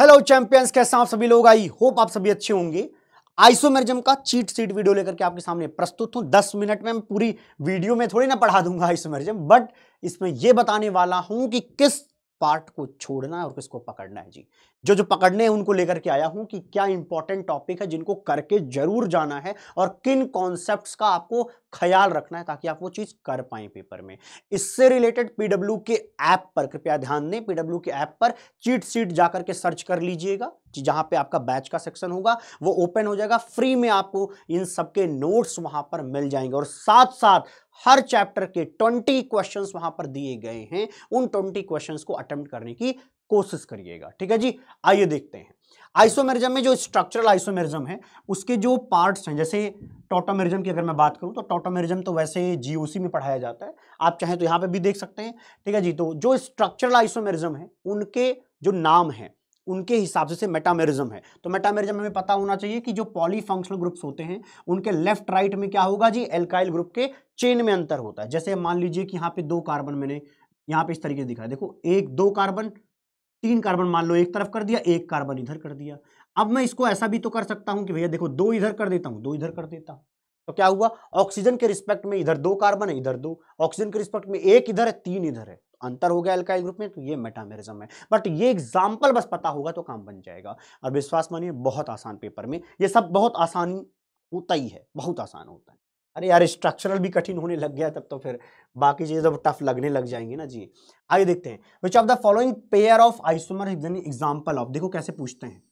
Hello champions, कैसे आप सभी लोग? आई होप आप सभी अच्छे होंगे। आइसोमेरिज्म का चीट शीट वीडियो लेकर के आपके सामने प्रस्तुत हूं। 10 मिनट में मैं पूरी वीडियो में थोड़ी ना पढ़ा दूंगा आइसोमेरिज्म, बट इसमें यह बताने वाला हूं कि किस पार्ट को छोड़ना है और किसको पकड़ना है। जी, जो पकड़ने हैं उनको लेकर के आया हूं कि क्या इंपॉर्टेंट टॉपिक है जिनको करके जरूर जाना है और किन कॉन्सेप्ट्स का आपको ख्याल रखना है ताकि आप वो चीज कर पाए पेपर में। इससे रिलेटेड पीडब्ल्यू के ऐप पर कृपया ध्यान दें। पीडब्ल्यू के ऐप पर चीट शीट जाकर के सर्च कर लीजिएगा, जहां पे आपका बैच का सेक्शन होगा वो ओपन हो जाएगा। फ्री में आपको इन सबके नोट्स वहां पर मिल जाएंगे और साथ साथ हर चैप्टर के 20 क्वेश्चंस वहां पर दिए गए हैं। उन 20 क्वेश्चंस को अटेम्प्ट करने की कोशिश करिएगा। ठीक है जी, आइए देखते हैं। आइसोमेरिज्म में जो स्ट्रक्चरल आइसोमेरिज्म है उसके जो पार्ट्स हैं, जैसे टॉटोमेरिज्म की अगर मैं बात करूं तो टॉटोमेरिज्म तो वैसे जीओसी में पढ़ाया जाता है, आप चाहें तो यहां पे भी देख सकते हैं। ठीक है जी, तो जो स्ट्रक्चरल आइसोमेरिज्म है उनके जो नाम है उनके हिसाब से मेटामेरिज्म है। तो मेटामेरिज्म हमें पता होना चाहिए कि जो पॉलीफंक्शनल ग्रुप्स होते हैं उनके लेफ्ट राइट में क्या होगा जी, एल्काइल ग्रुप के चेन में अंतर होता है। जैसे मान लीजिए कि यहाँ पे 2 कार्बन मैंने यहाँ पे इस तरीके से दिखा है, देखो 1 2 कार्बन 3 कार्बन मान लो एक तरफ कर दिया, 1 कार्बन इधर कर दिया। अब मैं इसको ऐसा भी तो कर सकता हूं कि भैया देखो 2 इधर कर देता हूं, 2 इधर कर देता हूं, तो क्या हुआ, ऑक्सीजन के रिस्पेक्ट में इधर 2 कार्बन है, इधर 2, ऑक्सीजन के रिस्पेक्ट में 1 इधर है, 3 इधर है, अंतर हो गया एल्काइल ग्रुप में। तो ये मेटामेरिज्म है। बट ये एग्जाम्पल बस पता होगा तो काम बन जाएगा। और विश्वास मानिए बहुत आसान पेपर में ये सब बहुत आसानी होता ही है, बहुत आसान होता है। अरे यार स्ट्रक्चरल भी कठिन होने लग गया तब तो फिर बाकी चीजें जब टफ लगने लग जाएंगी ना जी। आइए देखते हैं, which of the following pair of isomer is an example of. देखो कैसे पूछते हैं,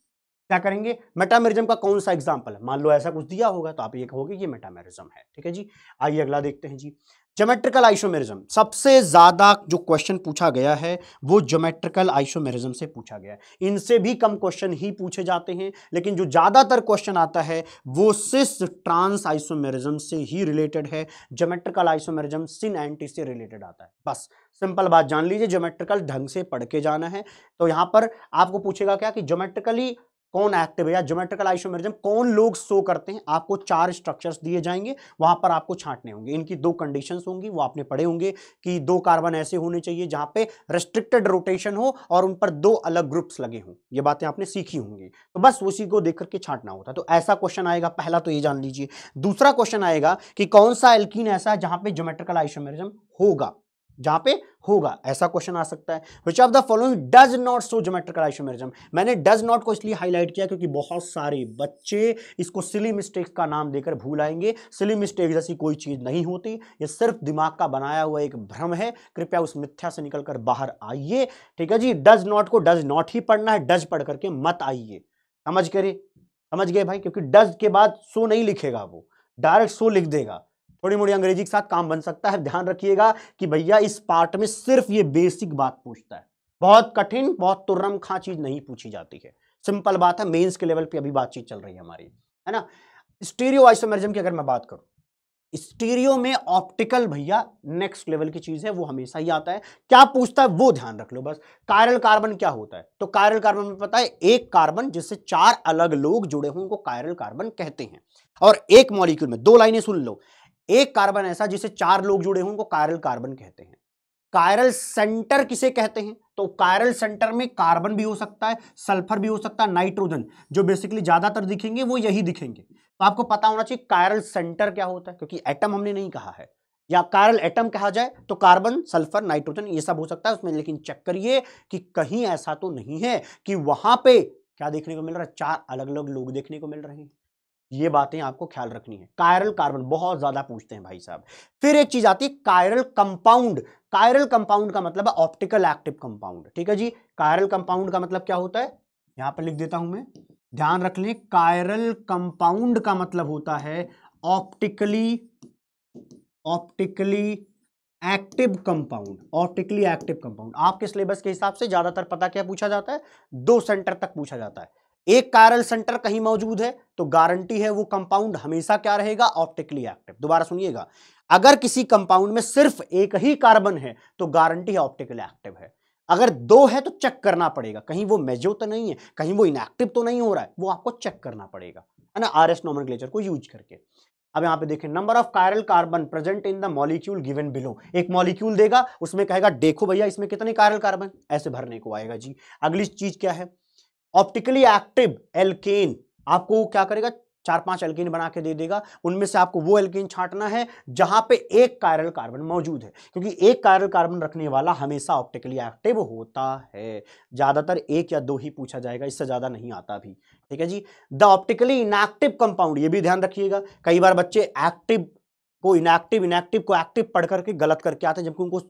क्या करेंगे, मेटामेरिज्म का कौन सा एग्जांपल है, मान लो ऐसा कुछ दिया होगा तो आप ये कहोगे ये मेटामेरिज्म है। ठीक है जी, आइए अगला देखते हैं जी। ज्योमेट्रिकल आइसोमेरिज्म, सबसे ज्यादा जो क्वेश्चन पूछा गया है वो ज्योमेट्रिकल आइसोमेरिज्म से पूछा गया है। इनसे भी कम क्वेश्चन ही पूछे जाते हैं, लेकिन जो ज्यादातर क्वेश्चन आता है वो सिस ट्रांस आइसोमेरिज्म से ही रिलेटेड है। ज्योमेट्रिकल आइसोमेरिज्म सिन एंटी से रिलेटेड आता है। बस सिंपल बात जान लीजिए, ज्योमेट्रिकल ढंग से पढ़ के जाना है। तो यहां पर आपको पूछेगा क्या कि ज्योमेट्रिकली कौन एक्टिव है या ज्योमेट्रिकल आइसोमेरिज्म कौन लोग शो करते हैं। आपको 4 स्ट्रक्चर्स दिए जाएंगे, वहां पर आपको छांटने होंगे। इनकी 2 कंडीशंस होंगी, वो आपने पढ़े होंगे कि 2 कार्बन ऐसे होने चाहिए जहां पे रेस्ट्रिक्टेड रोटेशन हो और उन पर 2 अलग ग्रुप्स लगे हों। ये बातें आपने सीखी होंगी, तो बस उसी को देख करके छांटना होता है। तो ऐसा क्वेश्चन आएगा, पहला तो ये जान लीजिए। दूसरा क्वेश्चन आएगा कि कौन सा एल्कीन ऐसा है जहां पे ज्योमेट्रिकल आइसोमेरिज्म होगा, जहां पे होगा, ऐसा क्वेश्चन आ सकता है। Which of the following does not show geometrical isomerism. मैंने डज नॉट को इसलिए हाईलाइट किया क्योंकि बहुत सारे बच्चे इसको सिली मिस्टेक्स का नाम देकर भूल आएंगे। सिली मिस्टेक जैसी कोई चीज नहीं होती, ये सिर्फ दिमाग का बनाया हुआ एक भ्रम है। कृपया उस मिथ्या से निकलकर बाहर आइए। ठीक है जी, डज नॉट को डज नॉट ही पढ़ना है, डज पढ़ करके मत आइए। समझ गए भाई, क्योंकि डज के बाद सो नहीं लिखेगा, वो डायरेक्ट सो लिख देगा। थोड़ी मोड़ी अंग्रेजी के साथ काम बन सकता है। ध्यान रखिएगा कि भैया इस पार्ट में सिर्फ ये बेसिक बात पूछता है, बहुत कठिन बहुत तुर्रम खां चीज नहीं पूछी जाती है। सिंपल बात है, मेंस के लेवल पे अभी बातचीत चल रही है हमारी, है ना। स्टीरियो आइसोमेरिज्म की अगर मैं बात करूं, स्टीरियो में ऑप्टिकल भैया नेक्स्ट लेवल की चीज है, वो हमेशा ही आता है। क्या पूछता है वो ध्यान रख लो बस। कायरल कार्बन क्या होता है, तो कायरल कार्बन में पता है, एक कार्बन जिससे 4 अलग लोग जुड़े हों उनको कायरल कार्बन कहते हैं। और एक मॉलिक्यूल में 2 लाइनें सुन लो, एक कार्बन ऐसा जिसे 4 लोग जुड़े हों उनको कायरल कार्बन कहते हैं। कायरल सेंटर किसे कहते हैं, तो कायरल सेंटर में कार्बन भी हो सकता है, सल्फर भी हो सकता है, नाइट्रोजन, जो बेसिकली ज्यादातर दिखेंगे वो यही दिखेंगे। तो आपको पता होना चाहिए कायरल सेंटर क्या होता है, क्योंकि एटम हमने नहीं कहा है, या कायरल एटम कहा जाए तो कार्बन सल्फर नाइट्रोजन ये सब हो सकता है उसमें। लेकिन चेक करिए कि कहीं ऐसा तो नहीं है कि वहां पे क्या देखने को मिल रहा है, 4 अलग अलग लोग देखने को मिल रहे हैं। ये बातें आपको ख्याल रखनी है। कायरल कार्बन बहुत ज्यादा पूछते हैं भाई साहब। फिर एक चीज आती है कायरल कंपाउंड। कायरल कंपाउंड का मतलब है ऑप्टिकल एक्टिव कंपाउंड। ठीक है जी, कायरल कंपाउंड का मतलब क्या होता है, यहां पर लिख देता हूं मैं, ध्यान रख लें। कायरल कंपाउंड का मतलब होता है optically active compound. Optically active compound आपके सिलेबस के हिसाब से ज्यादातर पता क्या पूछा जाता है, 2 सेंटर तक पूछा जाता है। एक कायरल सेंटर कहीं मौजूद है तो गारंटी है वो कंपाउंड हमेशा क्या रहेगा, ऑप्टिकली एक्टिव। दोबारा सुनिएगा, अगर किसी कंपाउंड में सिर्फ एक ही कार्बन है तो गारंटी है ऑप्टिकली एक्टिव है। अगर 2 है तो चेक करना पड़ेगा, कहीं वो मेजो तो नहीं है, कहीं वो इनएक्टिव तो नहीं हो रहा है, वो आपको चेक करना पड़ेगा, है ना, आरएस नोमेनक्लेचर को यूज करके। अब यहां पे देखें, number of chiral carbon present in the molecule given below. एक मॉलिक्यूल देगा, उसमें कहेगा देखो भैया इसमें कितने कायरल कार्बन, ऐसे भरने को आएगा जी। अगली चीज क्या है, ऑप्टिकली एक्टिव एल्केन आपको क्या करेगा, 4-5 एल्केन बना के दे देगा, उनमें से आपको वो एल्केन छांटना है जहां पे एक कायरल कार्बन मौजूद है, क्योंकि एक कायरल कार्बन रखने वाला हमेशा ऑप्टिकली एक्टिव होता है। ज्यादातर एक या दो ही पूछा जाएगा, इससे ज्यादा नहीं आता भी, ठीक है जी। द ऑप्टिकली इनएक्टिव कंपाउंड, ये भी ध्यान रखिएगा, कई बार बच्चे एक्टिव को इनएक्टिव, इनएक्टिव को एक्टिव पढ़ करके गलत करके आते हैं, जबकि उनको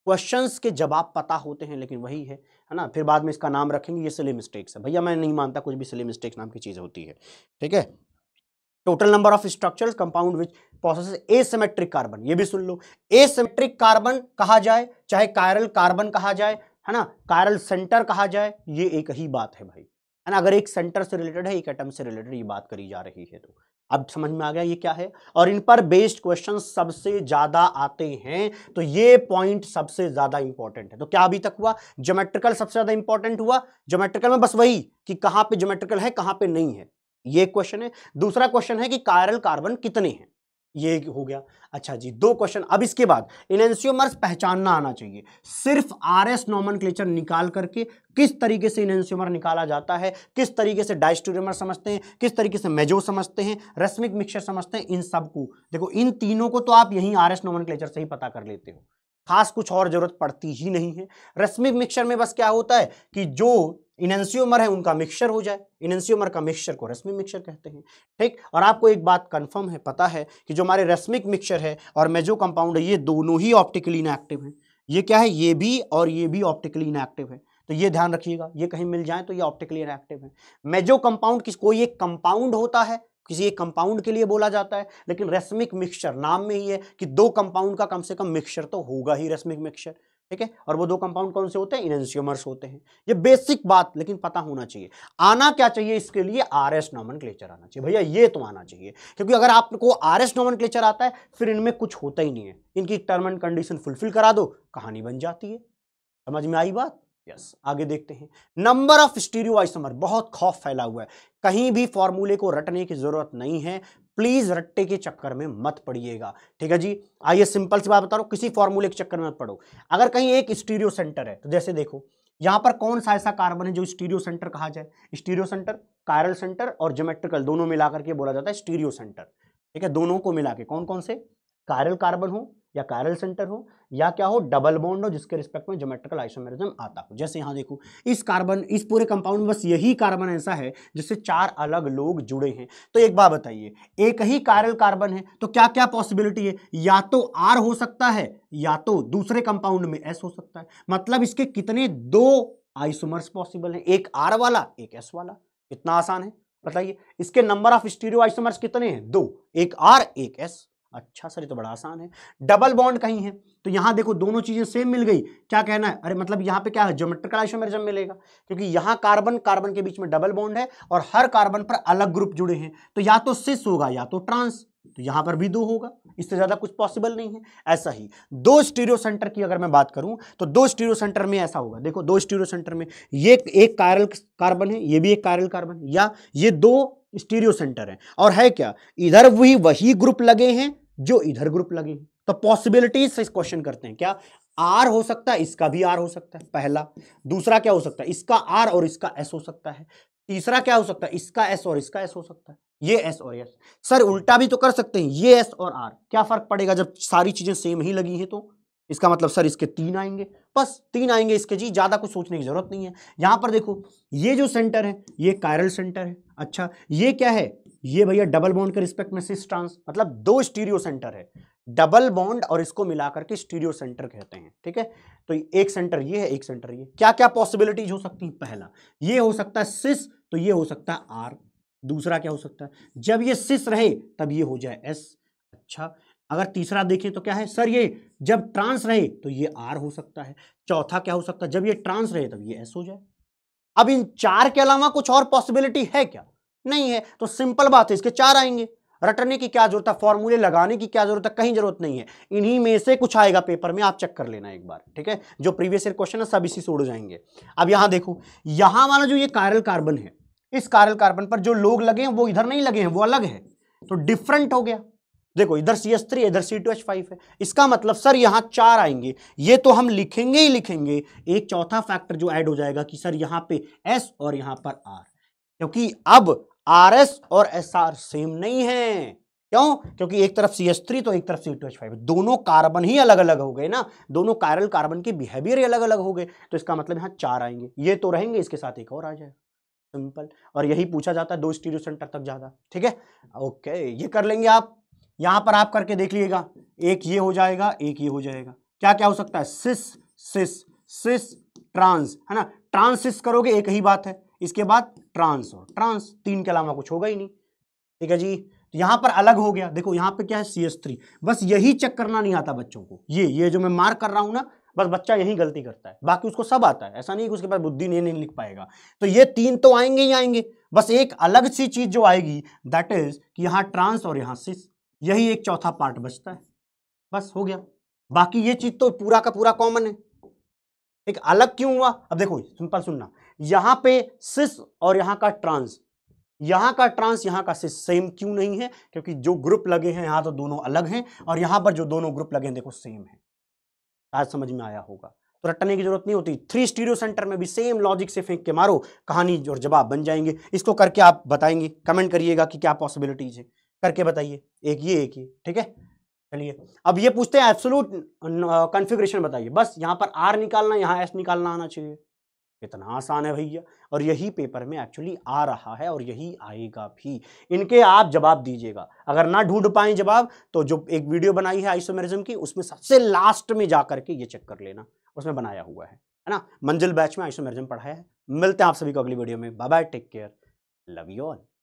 क्वेश्चंस के जवाब पता होते हैं, लेकिन वही है ना, फिर बाद में इसका नाम रखेंगे ये सिली मिस्टेक्स है। भैया मैं नहीं मानता कुछ भी सिली मिस्टेक्स नाम की चीज होती है, ठीक है। Total number of structures compound which process asymmetric carbon, ये भी सुन लो, एसिमेट्रिक कार्बन कहा जाए चाहे कायरल कार्बन कहा जाए, है ना, कायरल सेंटर कहा जाए, ये एक ही बात है भाई, है ना। अगर एक सेंटर से रिलेटेड है, एक एटम से रिलेटेड ये बात करी जा रही है, तो अब समझ में आ गया ये क्या है। और इन पर बेस्ड क्वेश्चन सबसे ज्यादा आते हैं, तो ये पॉइंट सबसे ज्यादा इंपॉर्टेंट है। तो क्या अभी तक हुआ, ज्योमेट्रिकल सबसे ज्यादा इंपॉर्टेंट हुआ, ज्योमेट्रिकल में बस वही कि कहां पे ज्योमेट्रिकल है कहां पे नहीं है, ये क्वेश्चन है। दूसरा क्वेश्चन है कि कायरल कार्बन कितने हैं, ये हो गया। अच्छा जी, दो क्वेश्चन। अब इसके बाद इनेंशियोमर्स पहचानना आना चाहिए, सिर्फ आरएस नोमेनक्लेचर निकाल करके किस तरीके से इनेंशियोमर निकाला जाता है, किस तरीके से डायस्टेरियोमर समझते हैं, किस तरीके से मेजो समझते हैं, रश्मिक मिक्सचर समझते हैं, इन सबको देखो, इन तीनों को तो आप यहीं आरएस नोमेनक्लेचर से ही पता कर लेते हो, खास कुछ और जरूरत पड़ती ही नहीं है। रश्मिक मिक्सचर में बस क्या होता है कि जो इनेंशियोमर है उनका मिक्सचर हो जाए, इनेंशियोमर का मिक्सचर को रश्मिक मिक्सचर कहते हैं, ठीक। और आपको एक बात कंफर्म है, पता है कि जो हमारे रश्मिक मिक्सचर है और मेजो कंपाउंड है, ये दोनों ही ऑप्टिकली इनएक्टिव हैं। ये क्या है, ये भी और ये भी ऑप्टिकली इनएक्टिव है, तो ये ध्यान रखिएगा, ये कहीं मिल जाए तो ये ऑप्टिकली इनएक्टिव है। मेजो कंपाउंड कोई एक कंपाउंड होता है, किसी एक कंपाउंड के लिए बोला जाता है, लेकिन रश्मिक मिक्सचर नाम में ही है कि दो कंपाउंड का कम से कम मिक्सचर तो होगा ही, रश्मिक मिक्सचर, ठीक है। और वो दो कंपाउंड कौन से होते हैं, इनेंशियोमर्स होते हैं। ये बेसिक बात लेकिन पता होना चाहिए। आना क्या चाहिए इसके लिए, आरएस नोमेनक्लेचर आना चाहिए भैया, ये तो आना चाहिए, क्योंकि अगर आपको आरएस नोमेनक्लेचर आता है फिर इनमें कुछ होता ही नहीं है, इनकी टर्म एंड कंडीशन फुलफिल करा दो, कहानी बन जाती है। समझ में आई बात, यस। आगे देखते हैं, नंबर ऑफ स्टीरियो आइसोमर, बहुत खौफ फैला हुआ है, कहीं भी फॉर्मूले को रटने की जरूरत नहीं है, प्लीज रट्टे के चक्कर में मत पड़िएगा, ठीक है जी। आइए सिंपल सी बात बता रहा हूं, किसी फॉर्मूले के चक्कर में मत पड़ो। अगर कहीं एक स्टीरियो सेंटर है, तो जैसे देखो यहां पर कौन सा ऐसा कार्बन है जो स्टीरियो सेंटर कहा जाए, स्टीरियो सेंटर, कायरल सेंटर और ज्योमेट्रिकल दोनों मिलाकर के बोला जाता है स्टीरियो सेंटर, ठीक है। दोनों को मिला के कौन कौन से, कायरल कार्बन हो या कायरल सेंटर हो या क्या हो, डबल बॉन्ड हो जिसके रिस्पेक्ट में ज्योमेट्रिकल आइसोमेरिज्म आता हो। जैसे यहां देखो, इस कार्बन, इस पूरे कंपाउंड में बस यही कार्बन ऐसा है जिससे 4 अलग लोग जुड़े हैं। तो एक बात बताइए, एक ही कायरल कार्बन है तो क्या क्या पॉसिबिलिटी है, या तो R हो सकता है या तो दूसरे कंपाउंड में S हो सकता है। मतलब इसके कितने, 2 आइसोमर्स पॉसिबल है, एक R वाला एक S वाला। कितना आसान है बताइए। इसके नंबर ऑफ स्टीरियो आइसोमर्स कितने हैं, 2, एक R एक S। अच्छा सर ये तो बड़ा आसान है। डबल बॉन्ड कहीं है तो यहां देखो दोनों चीजें सेम मिल गई, क्या कहना है, अरे मतलब यहां पे क्या है, ज्योमेट्रिकल आइसोमेरिज्म मिलेगा, क्योंकि यहां कार्बन कार्बन के बीच में डबल बॉन्ड है और हर कार्बन पर अलग ग्रुप जुड़े हैं, तो या तो सिस होगा या तो ट्रांस, तो यहां पर भी 2 होगा, इससे ज्यादा कुछ पॉसिबल नहीं है। ऐसा ही 2 स्टीरियो सेंटर की अगर मैं बात करूं तो 2 स्टीरियो सेंटर में ऐसा होगा, देखो 2 स्टीरियो सेंटर में ये एक कायरल कार्बन है, ये भी एक कायरल कार्बन, या ये 2 स्टीरियो सेंटर है, और है क्या, इधर वही ग्रुप लगे हैं जो इधर ग्रुप लगे हैं। तो पॉसिबिलिटीज से इस क्वेश्चन करते हैं, क्या R हो सकता है, इसका भी R हो सकता है पहला। दूसरा क्या हो सकता है, इसका R और इसका S हो सकता है। तीसरा क्या हो सकता है, इसका S और इसका S हो सकता है, ये S और S। सर उल्टा भी तो कर सकते हैं, ये S और R, क्या फर्क पड़ेगा जब सारी चीजें सेम ही लगी हैं, तो इसका मतलब सर इसके 3 आएंगे, बस 3 आएंगे इसके जी, ज्यादा कुछ सोचने की जरूरत नहीं है। यहां पर देखो ये जो सेंटर है ये कायरल सेंटर है। अच्छा ये क्या है, ये भैया डबल बॉन्ड के रिस्पेक्ट में सिस ट्रांस, मतलब 2 स्टीरियो सेंटर है, डबल बॉन्ड और इसको मिलाकर के स्टीरियो सेंटर कहते हैं, ठीक है। तो एक सेंटर ये है, एक सेंटर ये। क्या क्या पॉसिबिलिटीज हो सकती है, पहला ये हो सकता है सिस, तो ये हो सकता है R। दूसरा क्या हो सकता है, जब ये सिस रहे तब ये हो जाए S। अच्छा अगर तीसरा देखें तो क्या है, सर ये जब ट्रांस रहे तो ये R हो सकता है। चौथा क्या हो सकता है, जब ये ट्रांस रहे तब ये S हो जाए। अब इन 4 के अलावा कुछ और पॉसिबिलिटी है क्या, नहीं है, तो सिंपल बात है इसके 4 आएंगे, रटने की क्या जरूरत है, फॉर्मूले लगाने की क्या जरूरत है, कहीं जरूरत नहीं है। इन्हीं में से कुछ आएगा पेपर में, आप चेक कर लेना एक बार, ठीक है। जो प्रीवियस ईयर क्वेश्चन है सब इसी से उड़ जाएंगे। अब यहां देखो, यहां वाला जो ये कायरल कार्बन है, इस कायरल कार्बन पर जो लोग लगे हैं वो इधर नहीं लगे हैं, वो अलग है, तो डिफरेंट हो गया। देखो इधर CH3 इधर C2H5 है, इसका मतलब सर यहां 4 आएंगे, ये तो हम लिखेंगे ही लिखेंगे। एक चौथा फैक्टर जो ऐड हो जाएगा कि सर यहां पे S और यहां पर R, क्योंकि अब RS और SR सेम नहीं है। क्यों? क्योंकि एक तरफ CH3 तो एक तरफ C2H5, दोनों कार्बन ही अलग अलग हो गए ना, दोनों कायरल कार्बन के बिहेवियर ही अलग अलग हो गए, तो इसका मतलब यहां 4 आएंगे, ये तो रहेंगे, इसके साथ एक और आ जाएगा, सिंपल। और यही पूछा जाता है 2 स्टीरियो सेंटर तक ज्यादा, ठीक है। ओके, ये कर लेंगे आप, यहां पर आप करके देख लीजिएगा, एक ये हो जाएगा, एक ये हो जाएगा, क्या क्या हो सकता है, सिस सिस सिस ट्रांस, है ना, ट्रांसिस करोगे एक ही बात है, इसके बाद ट्रांस और ट्रांस, 3 के अलावा कुछ होगा ही नहीं, ठीक है जी। तो यहां पर अलग हो गया, देखो यहां पे क्या है CH3, बस यही चेक करना नहीं आता बच्चों को, ये जो मैं मार्क कर रहा हूं ना, बस बच्चा यही गलती करता है, बाकी उसको सब आता है, ऐसा नहीं कि उसके पास बुद्धि नहीं लिख पाएगा। तो ये 3 तो आएंगे ही आएंगे, बस एक अलग सी चीज जो आएगी दैट इज कि यहां ट्रांस और यहां सिस, यही एक चौथा पार्ट बचता है, बस हो गया। बाकी ये चीज तो पूरा का पूरा कॉमन है। एक अलग क्यों हुआ, अब देखो सिंपल सुनना, यहां पे सिस और यहां का ट्रांस, यहां का ट्रांस यहां का सिस सेम क्यों नहीं है, क्योंकि जो ग्रुप लगे हैं यहां तो दोनों अलग हैं, और यहां पर जो दोनों ग्रुप लगे हैं देखो सेम है। आज समझ में आया होगा, तो रटने की जरूरत नहीं होती, 3 स्टीरियो सेंटर में भी सेम लॉजिक से फेंक के मारो, कहानी और जवाब बन जाएंगे। इसको करके आप बताएंगे, कमेंट करिएगा कि क्या पॉसिबिलिटीज है, करके बताइए, एक ये ठीक है। चलिए अब ये पूछते हैं एब्सोल्यूट कॉन्फ़िगरेशन बताइए, बस यहां पर R निकालना, यहां S निकालना आना चाहिए, कितना आसान है भैया, और यही पेपर में एक्चुअली आ रहा है और यही आएगा भी। इनके आप जवाब दीजिएगा, अगर ना ढूंढ पाए जवाब तो जो एक वीडियो बनाई है आइसोमेरिज्म की, उसमें सबसे लास्ट में जाकर के ये चेक कर लेना, उसमें बनाया हुआ है ना। मंजिल बैच में आइसोमेरिज्म पढ़ाया है। मिलते हैं आप सभी को अगली वीडियो में, bye bye, take care, love you all.